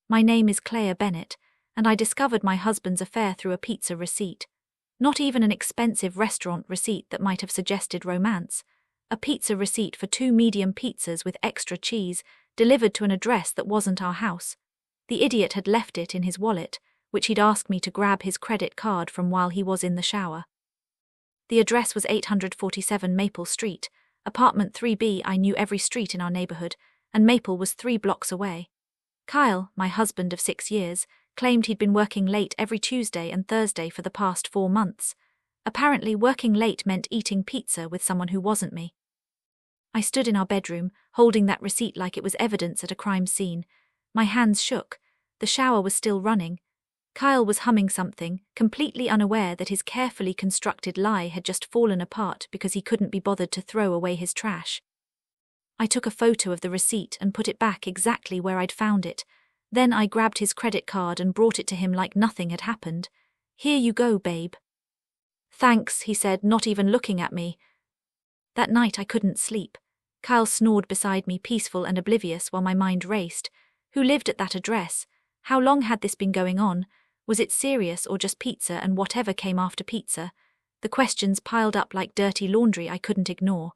My name is Claire Bennett, and I discovered my husband's affair through a pizza receipt. Not even an expensive restaurant receipt that might have suggested romance. A pizza receipt for 2 medium pizzas with extra cheese, delivered to an address that wasn't our house. The idiot had left it in his wallet, which he'd asked me to grab his credit card from while he was in the shower. The address was 847 Maple Street, apartment 3B. I knew every street in our neighborhood, and Maple was 3 blocks away. Kyle, my husband of 6 years, claimed he'd been working late every Tuesday and Thursday for the past 4 months. Apparently, working late meant eating pizza with someone who wasn't me. I stood in our bedroom, holding that receipt like it was evidence at a crime scene. My hands shook. The shower was still running. Kyle was humming something, completely unaware that his carefully constructed lie had just fallen apart because he couldn't be bothered to throw away his trash. I took a photo of the receipt and put it back exactly where I'd found it. Then I grabbed his credit card and brought it to him like nothing had happened. "Here you go, babe." "Thanks," he said, not even looking at me. That night I couldn't sleep. Kyle snored beside me, peaceful and oblivious, while my mind raced. Who lived at that address? How long had this been going on? Was it serious or just pizza and whatever came after pizza? The questions piled up like dirty laundry I couldn't ignore.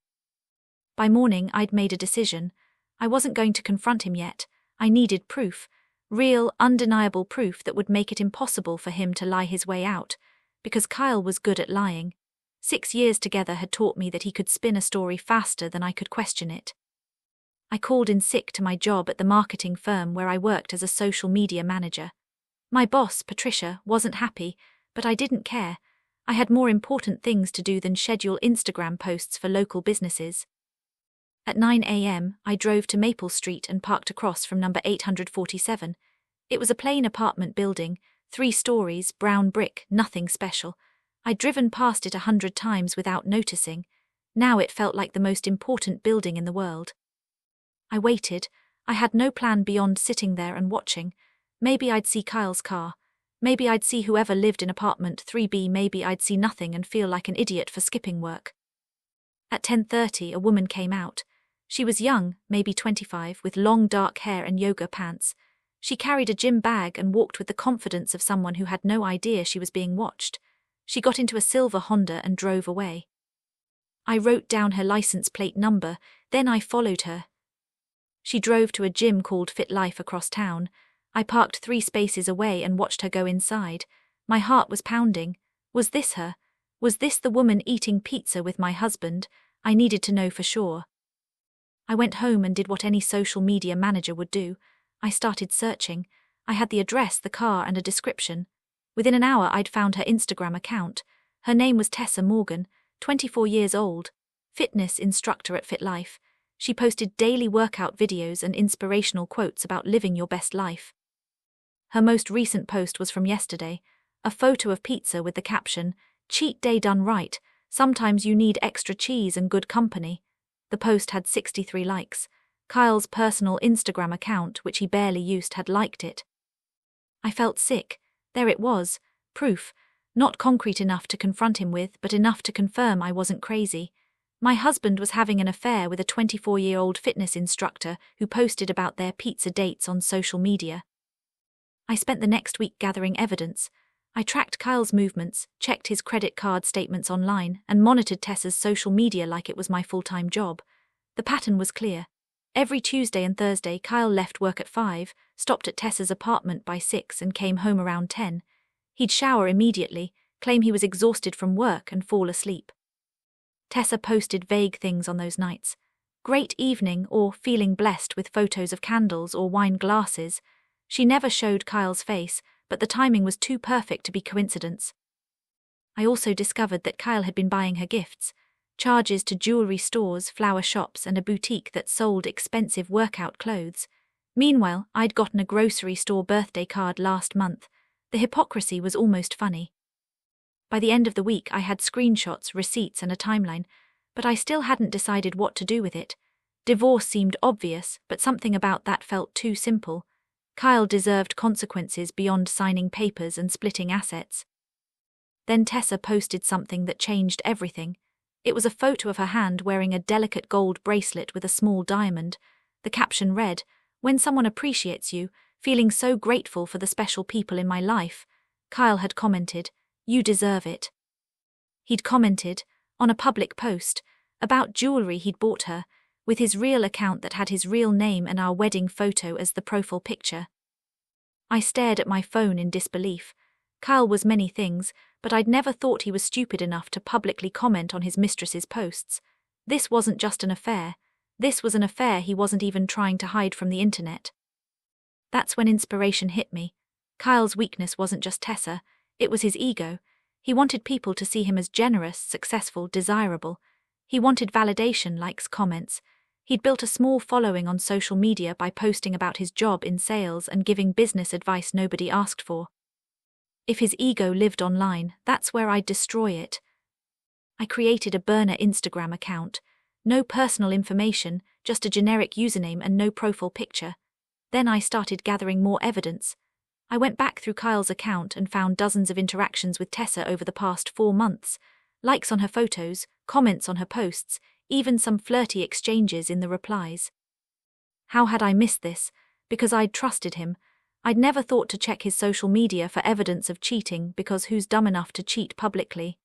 By morning I'd made a decision. I wasn't going to confront him yet. I needed proof. Real, undeniable proof that would make it impossible for him to lie his way out. Because Kyle was good at lying. 6 years together had taught me that he could spin a story faster than I could question it. I called in sick to my job at the marketing firm where I worked as a social media manager. My boss, Patricia, wasn't happy, but I didn't care. I had more important things to do than schedule Instagram posts for local businesses. At 9 a.m., I drove to Maple Street and parked across from number 847. It was a plain apartment building, 3 stories, brown brick, nothing special. I'd driven past it 100 times without noticing. Now it felt like the most important building in the world. I waited. I had no plan beyond sitting there and watching. Maybe I'd see Kyle's car. Maybe I'd see whoever lived in apartment 3B. Maybe I'd see nothing and feel like an idiot for skipping work. At 10:30, a woman came out. She was young, maybe 25, with long dark hair and yoga pants. She carried a gym bag and walked with the confidence of someone who had no idea she was being watched. She got into a silver Honda and drove away. I wrote down her license plate number, then I followed her. She drove to a gym called Fit Life across town. I parked 3 spaces away and watched her go inside. My heart was pounding. Was this her? Was this the woman eating pizza with my husband? I needed to know for sure. I went home and did what any social media manager would do. I started searching. I had the address, the car, and a description. Within an hour I'd found her Instagram account. Her name was Tessa Morgan, 24 years old, fitness instructor at Fit Life. She posted daily workout videos and inspirational quotes about living your best life. Her most recent post was from yesterday, a photo of pizza with the caption, "Cheat day done right, sometimes you need extra cheese and good company." The post had 63 likes. Kyle's personal Instagram account, which he barely used, had liked it. I felt sick. There it was, proof, not concrete enough to confront him with, but enough to confirm I wasn't crazy. My husband was having an affair with a 24-year-old fitness instructor who posted about their pizza dates on social media. I spent the next week gathering evidence. I tracked Kyle's movements, checked his credit card statements online, and monitored Tessa's social media like it was my full-time job. The pattern was clear. Every Tuesday and Thursday, Kyle left work at 5, stopped at Tessa's apartment by 6 and came home around 10. He'd shower immediately, claim he was exhausted from work, and fall asleep. Tessa posted vague things on those nights. Great evening, or feeling blessed, with photos of candles or wine glasses. She never showed Kyle's face, but the timing was too perfect to be coincidence. I also discovered that Kyle had been buying her gifts. Charges to jewelry stores, flower shops, and a boutique that sold expensive workout clothes. Meanwhile, I'd gotten a grocery store birthday card last month. The hypocrisy was almost funny. By the end of the week I had screenshots, receipts, and a timeline, but I still hadn't decided what to do with it. Divorce seemed obvious, but something about that felt too simple. Kyle deserved consequences beyond signing papers and splitting assets. Then Tessa posted something that changed everything. It was a photo of her hand wearing a delicate gold bracelet with a small diamond. The caption read, "When someone appreciates you, Feeling so grateful for the special people in my life, Kyle had commented, "You deserve it." He'd commented, on a public post, about jewelry he'd bought her, with his real account that had his real name and our wedding photo as the profile picture. I stared at my phone in disbelief. Kyle was many things, but I'd never thought he was stupid enough to publicly comment on his mistress's posts. This wasn't just an affair. This was an affair he wasn't even trying to hide from the internet. That's when inspiration hit me. Kyle's weakness wasn't just Tessa, it was his ego. He wanted people to see him as generous, successful, desirable. He wanted validation, likes, comments. He'd built a small following on social media by posting about his job in sales and giving business advice nobody asked for. If his ego lived online, that's where I'd destroy it. I created a burner Instagram account. No personal information, just a generic username and no profile picture. Then I started gathering more evidence. I went back through Kyle's account and found dozens of interactions with Tessa over the past 4 months. Likes on her photos, comments on her posts, even some flirty exchanges in the replies. How had I missed this? Because I'd trusted him. I'd never thought to check his social media for evidence of cheating, because who's dumb enough to cheat publicly?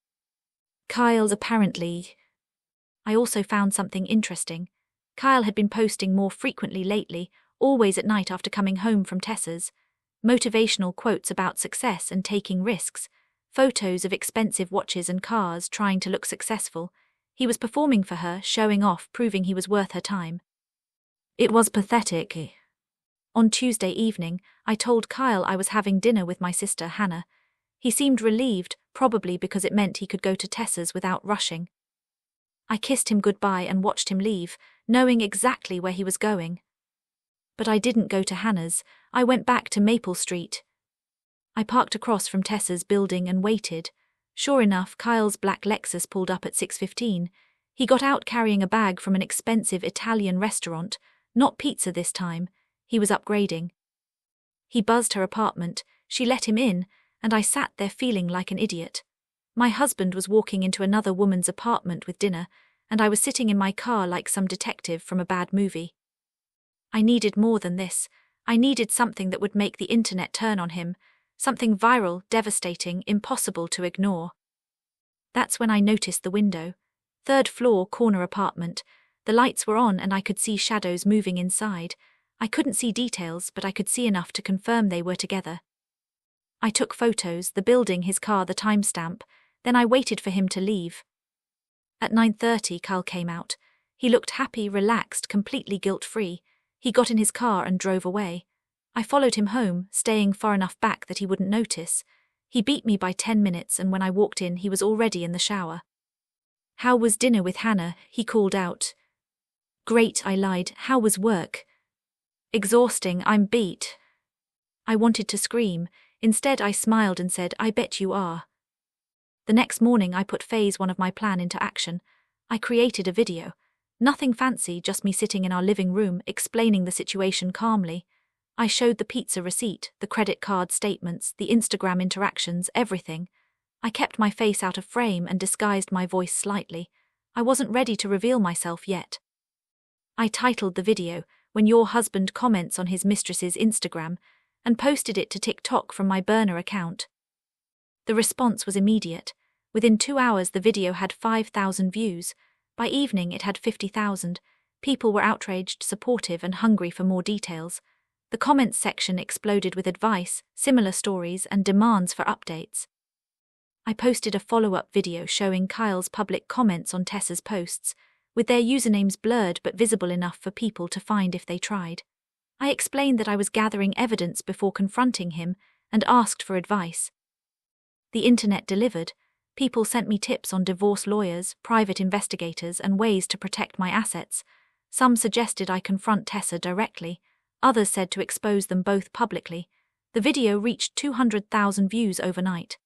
Kyle's apparently. I also found something interesting. Kyle had been posting more frequently lately, always at night after coming home from Tessa's. Motivational quotes about success and taking risks. Photos of expensive watches and cars, trying to look successful. He was performing for her, showing off, proving he was worth her time. It was pathetic. On Tuesday evening, I told Kyle I was having dinner with my sister Hannah. He seemed relieved, probably because it meant he could go to Tessa's without rushing. I kissed him goodbye and watched him leave, knowing exactly where he was going. But I didn't go to Hannah's, I went back to Maple Street. I parked across from Tessa's building and waited. Sure enough, Kyle's black Lexus pulled up at 6:15. He got out carrying a bag from an expensive Italian restaurant, not pizza this time. He was upgrading. He buzzed her apartment, she let him in, and I sat there feeling like an idiot. My husband was walking into another woman's apartment with dinner, and I was sitting in my car like some detective from a bad movie. I needed more than this. I needed something that would make the internet turn on him, something viral, devastating, impossible to ignore. That's when I noticed the window. 3rd floor, corner apartment. The lights were on and I could see shadows moving inside. I couldn't see details, but I could see enough to confirm they were together. I took photos, the building, his car, the timestamp, then I waited for him to leave. At 9:30, Kyle came out. He looked happy, relaxed, completely guilt-free. He got in his car and drove away. I followed him home, staying far enough back that he wouldn't notice. He beat me by 10 minutes, and when I walked in, he was already in the shower. "How was dinner with Hannah?" he called out. "Great," I lied. "How was work?" "Exhausting, I'm beat." I wanted to scream. Instead, I smiled and said, "I bet you are." The next morning, I put phase 1 of my plan into action. I created a video. Nothing fancy, just me sitting in our living room, explaining the situation calmly. I showed the pizza receipt, the credit card statements, the Instagram interactions, everything. I kept my face out of frame and disguised my voice slightly. I wasn't ready to reveal myself yet. I titled the video, "When Your Husband Comments on His Mistress's Instagram," and posted it to TikTok from my burner account. The response was immediate. Within 2 hours, the video had 5,000 views. By evening, it had 50,000. People were outraged, supportive, and hungry for more details. The comments section exploded with advice, similar stories, and demands for updates. I posted a follow-up video showing Kyle's public comments on Tessa's posts, with their usernames blurred but visible enough for people to find if they tried. I explained that I was gathering evidence before confronting him and asked for advice. The internet delivered. People sent me tips on divorce lawyers, private investigators, and ways to protect my assets. Some suggested I confront Tessa directly. Others said to expose them both publicly. The video reached 200,000 views overnight.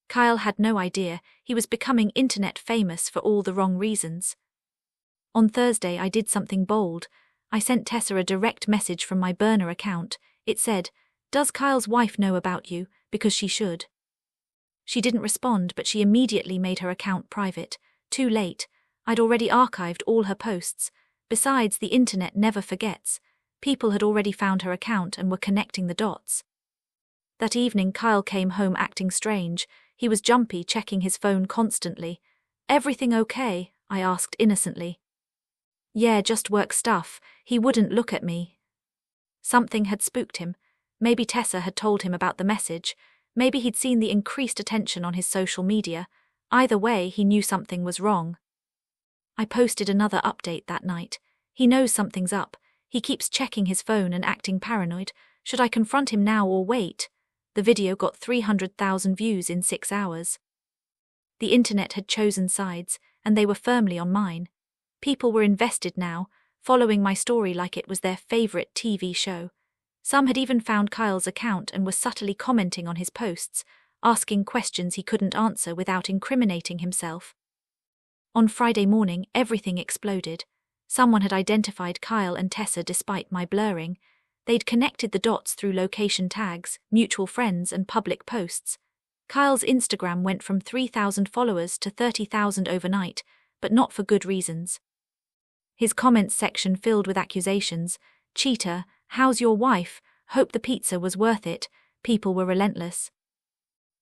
Kyle had no idea he was becoming internet famous for all the wrong reasons. On Thursday, I did something bold. I sent Tessa a direct message from my burner account. It said, "Does Kyle's wife know about you? Because she should." She didn't respond, but she immediately made her account private. Too late. I'd already archived all her posts. Besides, the internet never forgets. People had already found her account and were connecting the dots. That evening Kyle came home acting strange. He was jumpy, checking his phone constantly. "Everything okay?" I asked innocently. "Yeah, just work stuff." He wouldn't look at me. Something had spooked him. Maybe Tessa had told him about the message. Maybe he'd seen the increased attention on his social media. Either way, he knew something was wrong. I posted another update that night. He knows something's up. He keeps checking his phone and acting paranoid. Should I confront him now or wait? The video got 300,000 views in 6 hours. The internet had chosen sides, and they were firmly on mine. People were invested now, following my story like it was their favorite TV show. Some had even found Kyle's account and were subtly commenting on his posts, asking questions he couldn't answer without incriminating himself. On Friday morning, everything exploded. Someone had identified Kyle and Tessa despite my blurring. They'd connected the dots through location tags, mutual friends, and public posts. Kyle's Instagram went from 3,000 followers to 30,000 overnight, but not for good reasons. His comments section filled with accusations. "Cheater, how's your wife? Hope the pizza was worth it." People were relentless.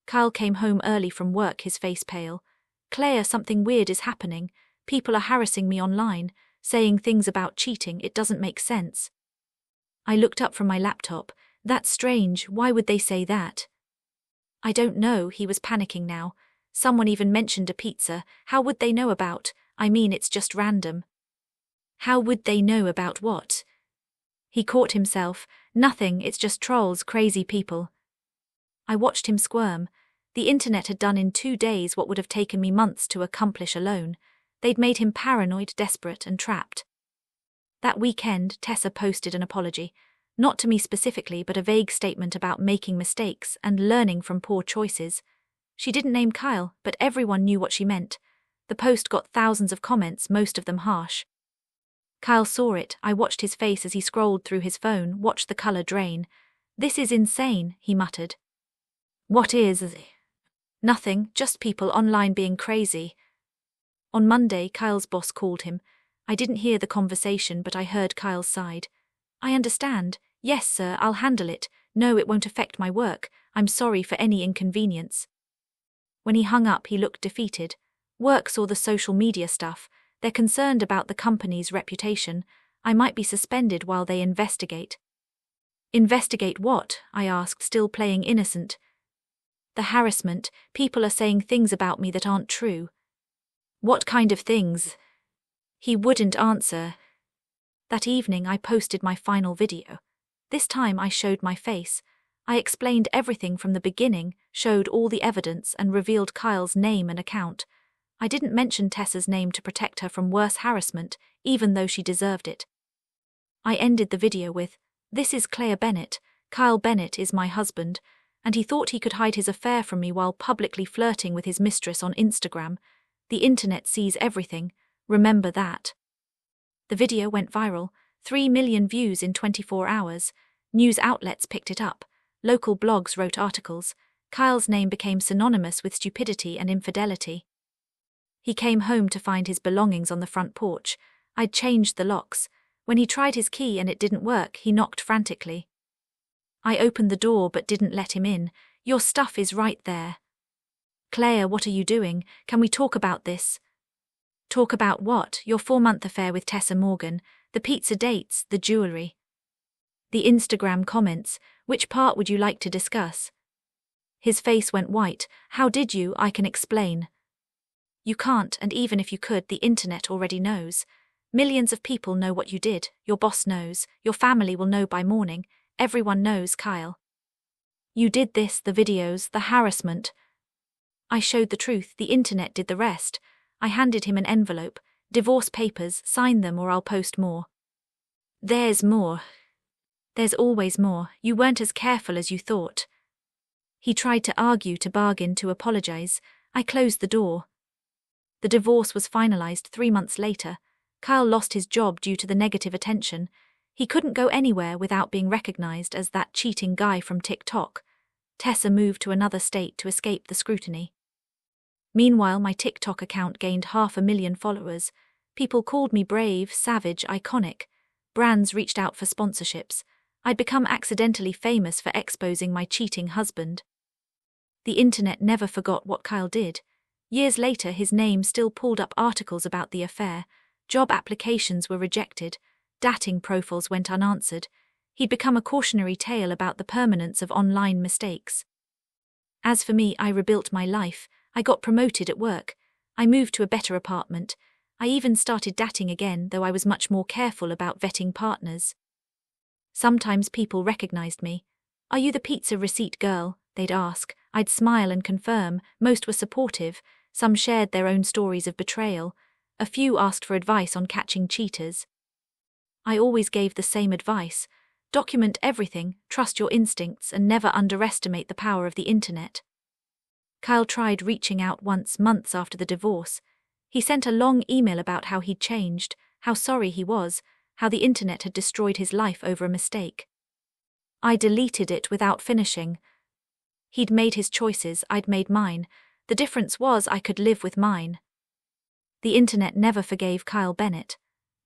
Kyle came home early from work, his face pale. "Claire, something weird is happening. People are harassing me online, saying things about cheating. It doesn't make sense." I looked up from my laptop. "That's strange. Why would they say that?" "I don't know." He was panicking now. "Someone even mentioned a pizza. How would they know about? I mean, it's just random." "How would they know about what?" He caught himself. "Nothing, it's just trolls, crazy people." I watched him squirm. The internet had done in 2 days what would have taken me months to accomplish alone. They'd made him paranoid, desperate, and trapped. That weekend, Tessa posted an apology. Not to me specifically, but a vague statement about making mistakes and learning from poor choices. She didn't name Kyle, but everyone knew what she meant. The post got thousands of comments, most of them harsh. Kyle saw it. I watched his face as he scrolled through his phone, watched the color drain. "This is insane," he muttered. "What is?" "Nothing, just people online being crazy." On Monday, Kyle's boss called him. I didn't hear the conversation, but I heard Kyle's side. "I understand. Yes, sir, I'll handle it. No, it won't affect my work. I'm sorry for any inconvenience." When he hung up, he looked defeated. "Work saw the social media stuff. They're concerned about the company's reputation. I might be suspended while they investigate." "Investigate what?" I asked, still playing innocent. "The harassment. People are saying things about me that aren't true." "What kind of things?" He wouldn't answer. That evening I posted my final video. This time I showed my face. I explained everything from the beginning, showed all the evidence, and revealed Kyle's name and account. I didn't mention Tessa's name to protect her from worse harassment, even though she deserved it. I ended the video with, "This is Claire Bennett. Kyle Bennett is my husband," and he thought he could hide his affair from me while publicly flirting with his mistress on Instagram. The internet sees everything. Remember that. The video went viral, 3 million views in 24 hours. News outlets picked it up. Local blogs wrote articles. Kyle's name became synonymous with stupidity and infidelity. He came home to find his belongings on the front porch. I'd changed the locks. When he tried his key and it didn't work, he knocked frantically. I opened the door but didn't let him in. "Your stuff is right there." "Claire, what are you doing? Can we talk about this?" "Talk about what?" "Your 4-month affair with Tessa Morgan, the pizza dates, the jewelry." "The Instagram comments. Which part would you like to discuss?" His face went white. "How did you? I can explain." "You can't, and even if you could, the internet already knows. Millions of people know what you did. Your boss knows. Your family will know by morning. Everyone knows, Kyle. You did this, the videos, the harassment." I showed the truth. The internet did the rest. I handed him an envelope. "Divorce papers, sign them or I'll post more." "There's more." "There's always more. You weren't as careful as you thought." He tried to argue, to bargain, to apologize. I closed the door. The divorce was finalized 3 months later. Kyle lost his job due to the negative attention. He couldn't go anywhere without being recognized as that cheating guy from TikTok. Tessa moved to another state to escape the scrutiny. Meanwhile, my TikTok account gained 500,000 followers. People called me brave, savage, iconic. Brands reached out for sponsorships. I'd become accidentally famous for exposing my cheating husband. The internet never forgot what Kyle did. Years later, his name still pulled up articles about the affair. Job applications were rejected. Dating profiles went unanswered. He'd become a cautionary tale about the permanence of online mistakes. As for me, I rebuilt my life. I got promoted at work. I moved to a better apartment. I even started dating again, though I was much more careful about vetting partners. Sometimes people recognized me. "Are you the pizza receipt girl?" they'd ask. I'd smile and confirm. Most were supportive. Some shared their own stories of betrayal. A few asked for advice on catching cheaters. I always gave the same advice. Document everything, trust your instincts, and never underestimate the power of the internet. Kyle tried reaching out once, months after the divorce. He sent a long email about how he'd changed, how sorry he was, how the internet had destroyed his life over a mistake. I deleted it without finishing. He'd made his choices, I'd made mine. The difference was I could live with mine. The internet never forgave Kyle Bennett.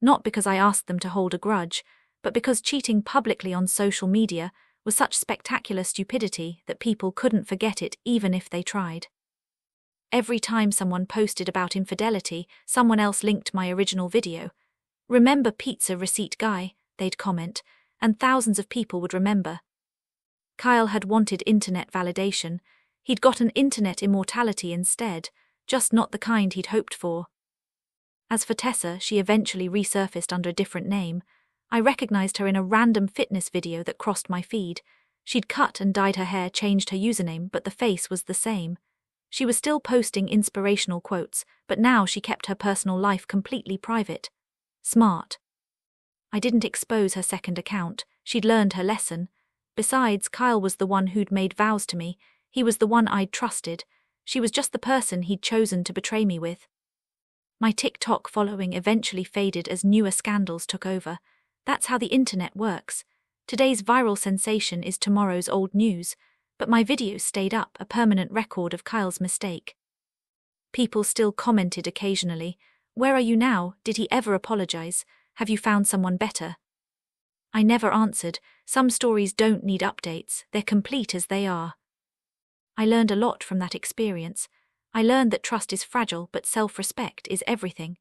Not because I asked them to hold a grudge, but because cheating publicly on social media was such spectacular stupidity that people couldn't forget it even if they tried. Every time someone posted about infidelity, someone else linked my original video. "Remember pizza receipt guy?" they'd comment, and thousands of people would remember. Kyle had wanted internet validation. He'd gotten internet immortality instead, just not the kind he'd hoped for. As for Tessa, she eventually resurfaced under a different name. I recognized her in a random fitness video that crossed my feed. She'd cut and dyed her hair, changed her username, but the face was the same. She was still posting inspirational quotes, but now she kept her personal life completely private. Smart. I didn't expose her second account. She'd learned her lesson. Besides, Kyle was the one who'd made vows to me. He was the one I'd trusted. She was just the person he'd chosen to betray me with. My TikTok following eventually faded as newer scandals took over. That's how the internet works. Today's viral sensation is tomorrow's old news, but my videos stayed up, a permanent record of Kyle's mistake. People still commented occasionally. "Where are you now? Did he ever apologize? Have you found someone better?" I never answered. Some stories don't need updates, they're complete as they are. I learned a lot from that experience. I learned that trust is fragile, but self-respect is everything.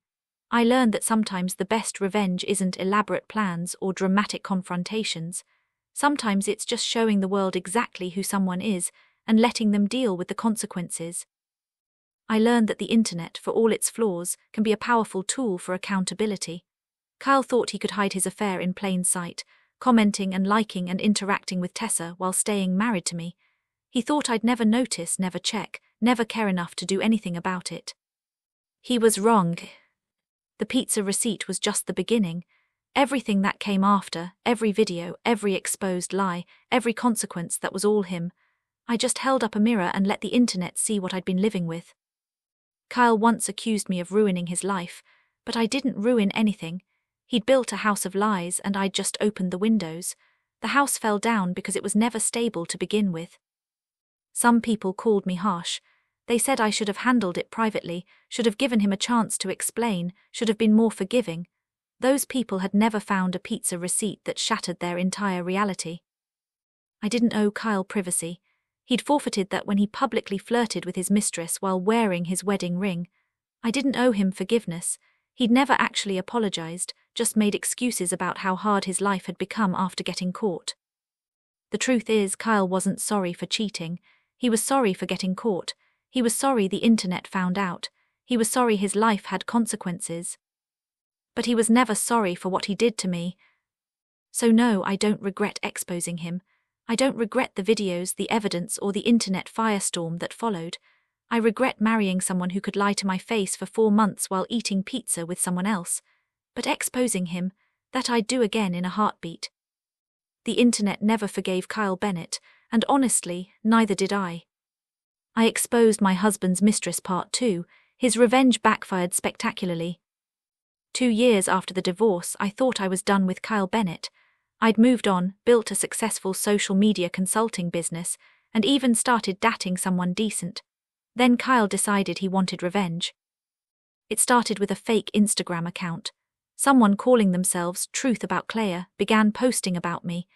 I learned that sometimes the best revenge isn't elaborate plans or dramatic confrontations. Sometimes it's just showing the world exactly who someone is and letting them deal with the consequences. I learned that the internet, for all its flaws, can be a powerful tool for accountability. Kyle thought he could hide his affair in plain sight, commenting and liking and interacting with Tessa while staying married to me. He thought I'd never notice, never check, never care enough to do anything about it. He was wrong. The pizza receipt was just the beginning. Everything that came after, every video, every exposed lie, every consequence, that was all him. I just held up a mirror and let the internet see what I'd been living with. Kyle once accused me of ruining his life, but I didn't ruin anything. He'd built a house of lies and I'd just opened the windows. The house fell down because it was never stable to begin with. Some people called me harsh. They said I should have handled it privately, should have given him a chance to explain, should have been more forgiving. Those people had never found a pizza receipt that shattered their entire reality. I didn't owe Kyle privacy. He'd forfeited that when he publicly flirted with his mistress while wearing his wedding ring. I didn't owe him forgiveness. He'd never actually apologized, just made excuses about how hard his life had become after getting caught. The truth is, Kyle wasn't sorry for cheating. He was sorry for getting caught. He was sorry the internet found out. He was sorry his life had consequences. But he was never sorry for what he did to me. So no, I don't regret exposing him. I don't regret the videos, the evidence, or the internet firestorm that followed. I regret marrying someone who could lie to my face for 4 months while eating pizza with someone else. But exposing him, that I'd do again in a heartbeat. The internet never forgave Kyle Bennett, and honestly, neither did I. I exposed my husband's mistress part 2. His revenge backfired spectacularly. 2 years after the divorce, I thought I was done with Kyle Bennett. I'd moved on, built a successful social media consulting business, and even started dating someone decent. Then Kyle decided he wanted revenge. It started with a fake Instagram account. Someone calling themselves Truth About Claire began posting about me.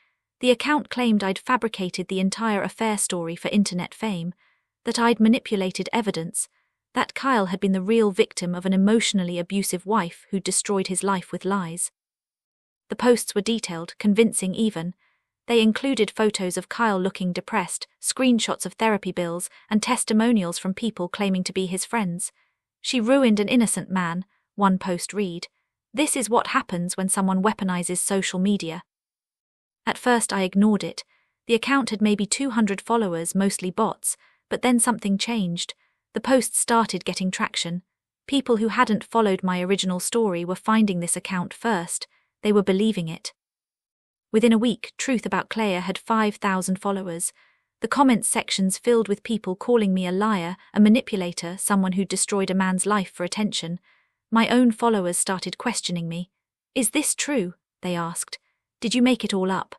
The account claimed I'd fabricated the entire affair story for internet fame, that I'd manipulated evidence, that Kyle had been the real victim of an emotionally abusive wife who'd destroyed his life with lies. The posts were detailed, convincing even. They included photos of Kyle looking depressed, screenshots of therapy bills, and testimonials from people claiming to be his friends. "She ruined an innocent man," one post read. "This is what happens when someone weaponizes social media." At first I ignored it. The account had maybe 200 followers, mostly bots, but then something changed. The posts started getting traction. People who hadn't followed my original story were finding this account first. They were believing it. Within a week, Truth About Claire had 5,000 followers. The comments sections filled with people calling me a liar, a manipulator, someone who'd destroyed a man's life for attention. My own followers started questioning me. "Is this true?" they asked. "Did you make it all up?"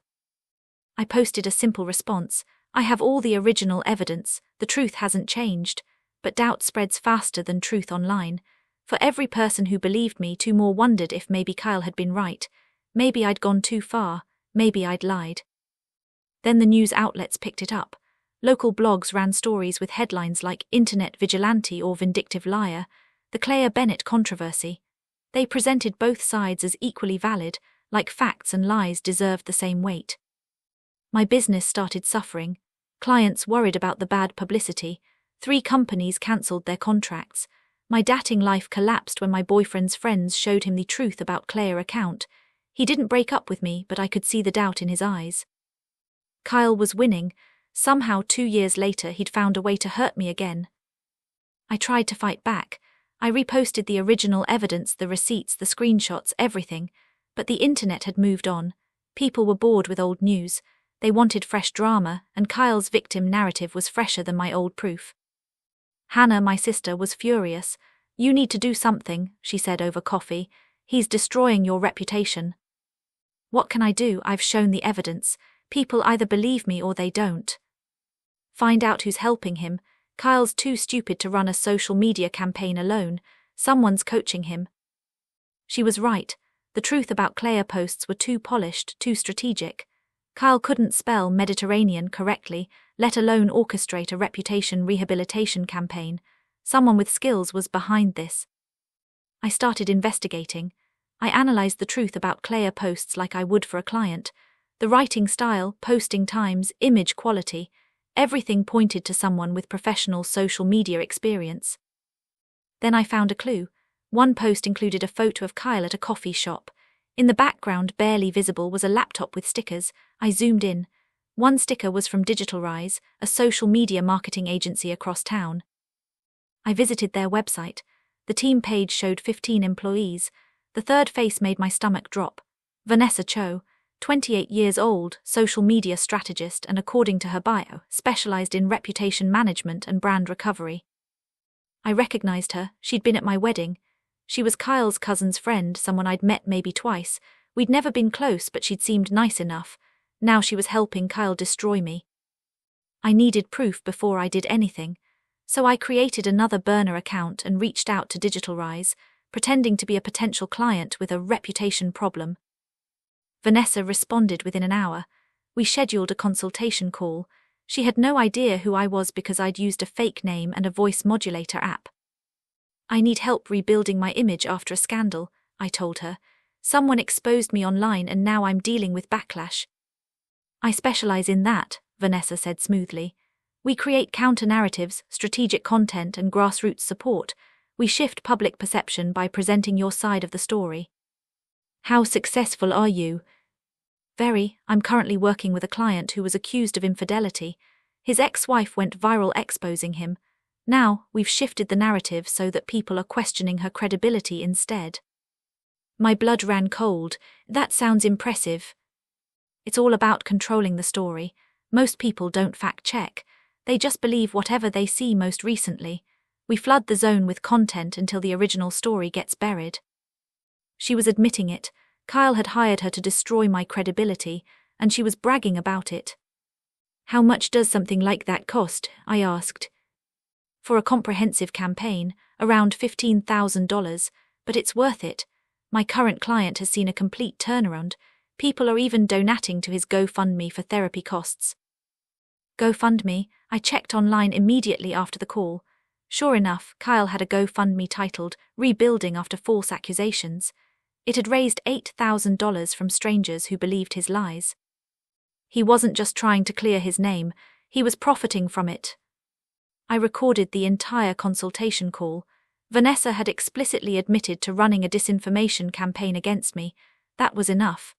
I posted a simple response. "I have all the original evidence, the truth hasn't changed." But doubt spreads faster than truth online. For every person who believed me, two more wondered if maybe Kyle had been right. Maybe I'd gone too far. Maybe I'd lied. Then the news outlets picked it up. Local blogs ran stories with headlines like "Internet Vigilante" or "Vindictive Liar," the Claire Bennett controversy. They presented both sides as equally valid, like facts and lies deserved the same weight. My business started suffering. Clients worried about the bad publicity. 3 companies cancelled their contracts. My dating life collapsed when my boyfriend's friends showed him the Truth About Claire account. He didn't break up with me, but I could see the doubt in his eyes. Kyle was winning. Somehow 2 years later he'd found a way to hurt me again. I tried to fight back. I reposted the original evidence, the receipts, the screenshots, everything. But the internet had moved on. People were bored with old news. They wanted fresh drama, and Kyle's victim narrative was fresher than my old proof. Hannah, my sister, was furious. "You need to do something," she said over coffee. "He's destroying your reputation." "What can I do? I've shown the evidence. People either believe me or they don't." "Find out who's helping him. Kyle's too stupid to run a social media campaign alone. Someone's coaching him." She was right. The Truth About Claire posts were too polished, too strategic. Kyle couldn't spell Mediterranean correctly, let alone orchestrate a reputation rehabilitation campaign. Someone with skills was behind this. I started investigating. I analyzed the Truth About Claire posts like I would for a client. The writing style, posting times, image quality, everything pointed to someone with professional social media experience. Then I found a clue. One post included a photo of Kyle at a coffee shop. In the background, barely visible, was a laptop with stickers. I zoomed in. One sticker was from Digital Rise, a social media marketing agency across town. I visited their website. The team page showed 15 employees. The third face made my stomach drop. Vanessa Cho, 28 years old, social media strategist, and according to her bio, specialized in reputation management and brand recovery. I recognized her. She'd been at my wedding. She was Kyle's cousin's friend, someone I'd met maybe twice. We'd never been close, but she'd seemed nice enough. Now she was helping Kyle destroy me. I needed proof before I did anything. So I created another burner account and reached out to Digital Rise, pretending to be a potential client with a reputation problem. Vanessa responded within an hour. We scheduled a consultation call. She had no idea who I was because I'd used a fake name and a voice modulator app. "I need help rebuilding my image after a scandal," I told her. "Someone exposed me online and now I'm dealing with backlash." "I specialize in that," Vanessa said smoothly. "We create counter-narratives, strategic content, and grassroots support. We shift public perception by presenting your side of the story." "How successful are you?" "Very. I'm currently working with a client who was accused of infidelity. His ex-wife went viral exposing him. Now, we've shifted the narrative so that people are questioning her credibility instead." My blood ran cold. "That sounds impressive." "It's all about controlling the story. Most people don't fact-check. They just believe whatever they see most recently. We flood the zone with content until the original story gets buried." She was admitting it. Kyle had hired her to destroy my credibility, and she was bragging about it. "How much does something like that cost?" I asked. "For a comprehensive campaign, around $15,000, but it's worth it. My current client has seen a complete turnaround. People are even donating to his GoFundMe for therapy costs. GoFundMe? I checked online immediately after the call. Sure enough, Kyle had a GoFundMe titled Rebuilding After False Accusations. It had raised $8,000 from strangers who believed his lies. He wasn't just trying to clear his name, he was profiting from it. I recorded the entire consultation call. Vanessa had explicitly admitted to running a disinformation campaign against me. That was enough.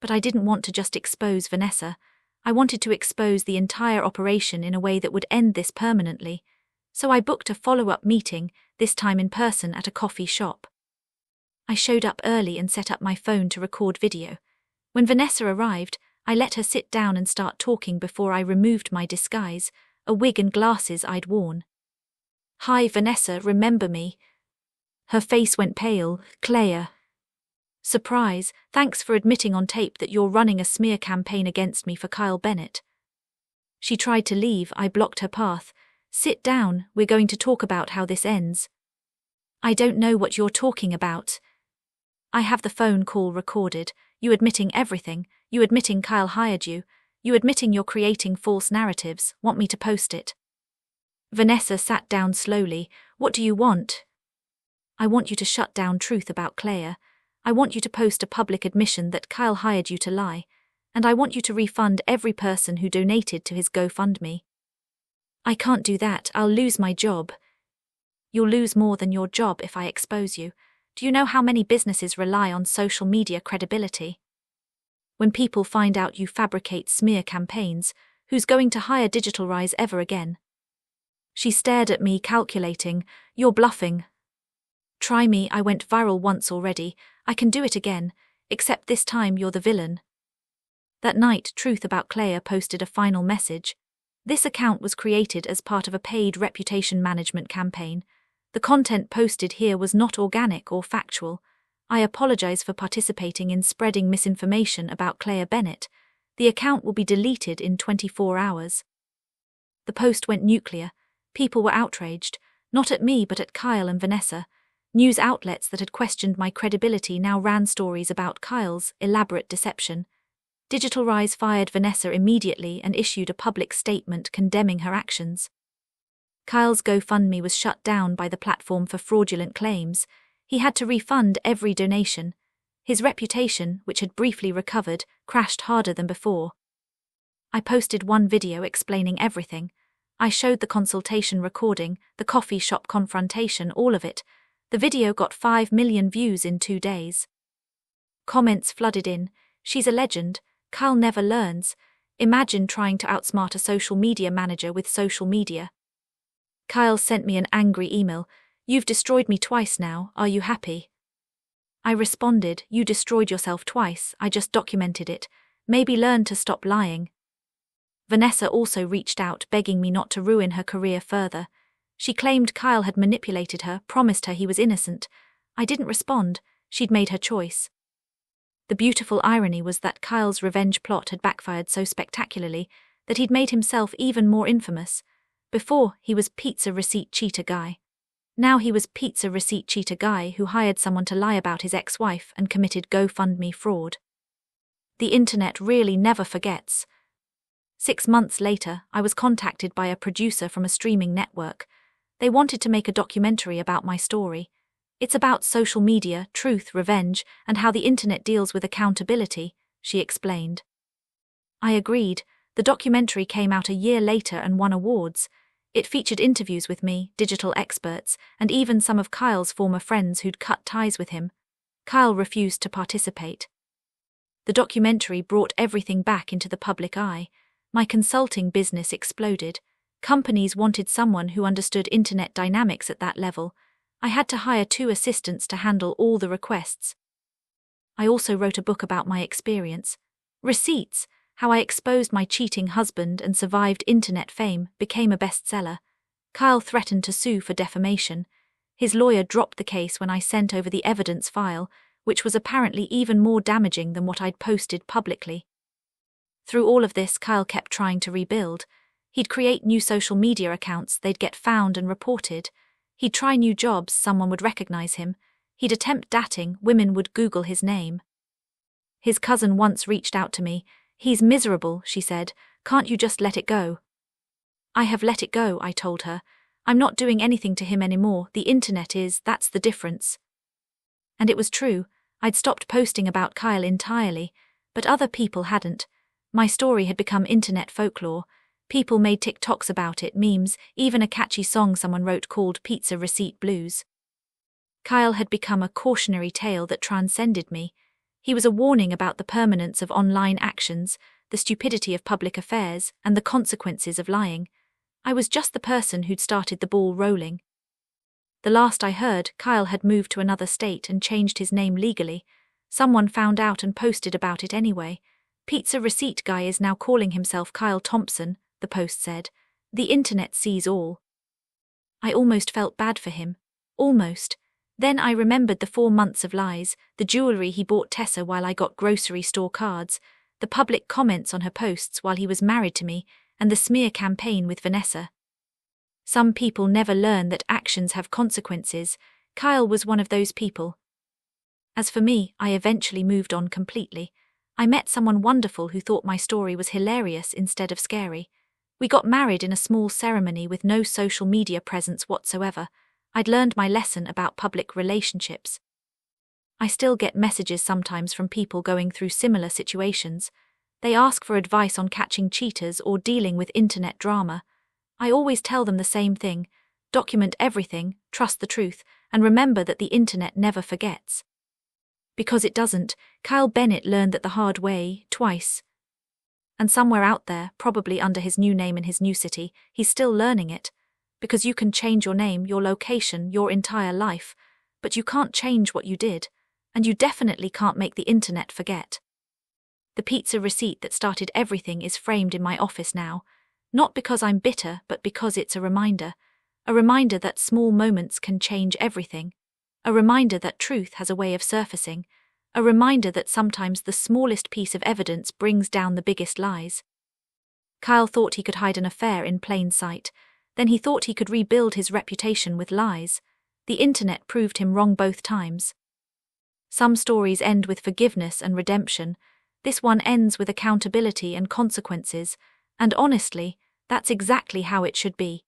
But I didn't want to just expose Vanessa. I wanted to expose the entire operation in a way that would end this permanently. So I booked a follow-up meeting, this time in person at a coffee shop. I showed up early and set up my phone to record video. When Vanessa arrived, I let her sit down and start talking before I removed my disguise, a wig and glasses I'd worn. "Hi Vanessa, remember me?" Her face went pale. "Claire." "Surprise, thanks for admitting on tape that you're running a smear campaign against me for Kyle Bennett." She tried to leave, I blocked her path. "Sit down, we're going to talk about how this ends." "I don't know what you're talking about." "I have the phone call recorded, you admitting everything, you admitting Kyle hired you, you admitting you're creating false narratives, want me to post it." Vanessa sat down slowly. "What do you want?" "I want you to shut down truth about Claire. I want you to post a public admission that Kyle hired you to lie, and I want you to refund every person who donated to his GoFundMe." "I can't do that, I'll lose my job." "You'll lose more than your job if I expose you. Do you know how many businesses rely on social media credibility? When people find out you fabricate smear campaigns, who's going to hire Digital Rise ever again?" She stared at me, calculating. "You're bluffing." "Try me, I went viral once already. I can do it again, except this time you're the villain." That night, Truth About Claire posted a final message. This account was created as part of a paid reputation management campaign. The content posted here was not organic or factual. I apologize for participating in spreading misinformation about Claire Bennett. The account will be deleted in 24 hours. The post went nuclear. People were outraged, not at me but at Kyle and Vanessa. News outlets that had questioned my credibility now ran stories about Kyle's elaborate deception. Digital Rise fired Vanessa immediately and issued a public statement condemning her actions. Kyle's GoFundMe was shut down by the platform for fraudulent claims. He had to refund every donation. His reputation, which had briefly recovered, crashed harder than before. I posted one video explaining everything. I showed the consultation recording, the coffee shop confrontation, all of it. The video got 5 million views in 2 days. Comments flooded in. "She's a legend. Kyle never learns. Imagine trying to outsmart a social media manager with social media." Kyle sent me an angry email. "You've destroyed me twice now, are you happy?" I responded, "You destroyed yourself twice, I just documented it. Maybe learn to stop lying." Vanessa also reached out, begging me not to ruin her career further. She claimed Kyle had manipulated her, promised her he was innocent. I didn't respond, she'd made her choice. The beautiful irony was that Kyle's revenge plot had backfired so spectacularly that he'd made himself even more infamous. Before, he was pizza receipt cheater guy. Now he was pizza receipt cheater guy who hired someone to lie about his ex-wife and committed GoFundMe fraud. The internet really never forgets. 6 months later, I was contacted by a producer from a streaming network. They wanted to make a documentary about my story. It's about social media, truth, revenge, and how the internet deals with accountability, she explained. I agreed. The documentary came out a year later and won awards. It featured interviews with me, digital experts, and even some of Kyle's former friends who'd cut ties with him. Kyle refused to participate. The documentary brought everything back into the public eye. My consulting business exploded. Companies wanted someone who understood internet dynamics at that level. I had to hire 2 assistants to handle all the requests. I also wrote a book about my experience. Receipts, How I Exposed My Cheating Husband and Survived Internet Fame, became a bestseller. Kyle threatened to sue for defamation. His lawyer dropped the case when I sent over the evidence file, which was apparently even more damaging than what I'd posted publicly. Through all of this, Kyle kept trying to rebuild. He'd create new social media accounts, they'd get found and reported. He'd try new jobs, someone would recognize him. He'd attempt dating, women would Google his name. His cousin once reached out to me. "He's miserable," she said. "Can't you just let it go?" "I have let it go," I told her. "I'm not doing anything to him anymore. The internet is, that's the difference." And it was true. I'd stopped posting about Kyle entirely, but other people hadn't. My story had become internet folklore. People made TikToks about it, memes, even a catchy song someone wrote called Pizza Receipt Blues. Kyle had become a cautionary tale that transcended me. He was a warning about the permanence of online actions, the stupidity of public affairs, and the consequences of lying. I was just the person who'd started the ball rolling. The last I heard, Kyle had moved to another state and changed his name legally. Someone found out and posted about it anyway. "Pizza receipt guy is now calling himself Kyle Thompson," the post said. "The internet sees all." I almost felt bad for him. Almost. Then I remembered the 4 months of lies, the jewelry he bought Tessa while I got grocery store cards, the public comments on her posts while he was married to me, and the smear campaign with Vanessa. Some people never learn that actions have consequences. Kyle was one of those people. As for me, I eventually moved on completely. I met someone wonderful who thought my story was hilarious instead of scary. We got married in a small ceremony with no social media presence whatsoever. I'd learned my lesson about public relationships. I still get messages sometimes from people going through similar situations. They ask for advice on catching cheaters or dealing with internet drama. I always tell them the same thing: document everything, trust the truth, and remember that the internet never forgets. Because it doesn't. Kyle Bennett learned that the hard way, twice. And somewhere out there, probably under his new name in his new city, he's still learning it. Because you can change your name, your location, your entire life, but you can't change what you did, and you definitely can't make the internet forget. The pizza receipt that started everything is framed in my office now, not because I'm bitter, but because it's a reminder that small moments can change everything, a reminder that truth has a way of surfacing, a reminder that sometimes the smallest piece of evidence brings down the biggest lies. Kyle thought he could hide an affair in plain sight. Then he thought he could rebuild his reputation with lies. The internet proved him wrong both times. Some stories end with forgiveness and redemption. This one ends with accountability and consequences, and honestly, that's exactly how it should be.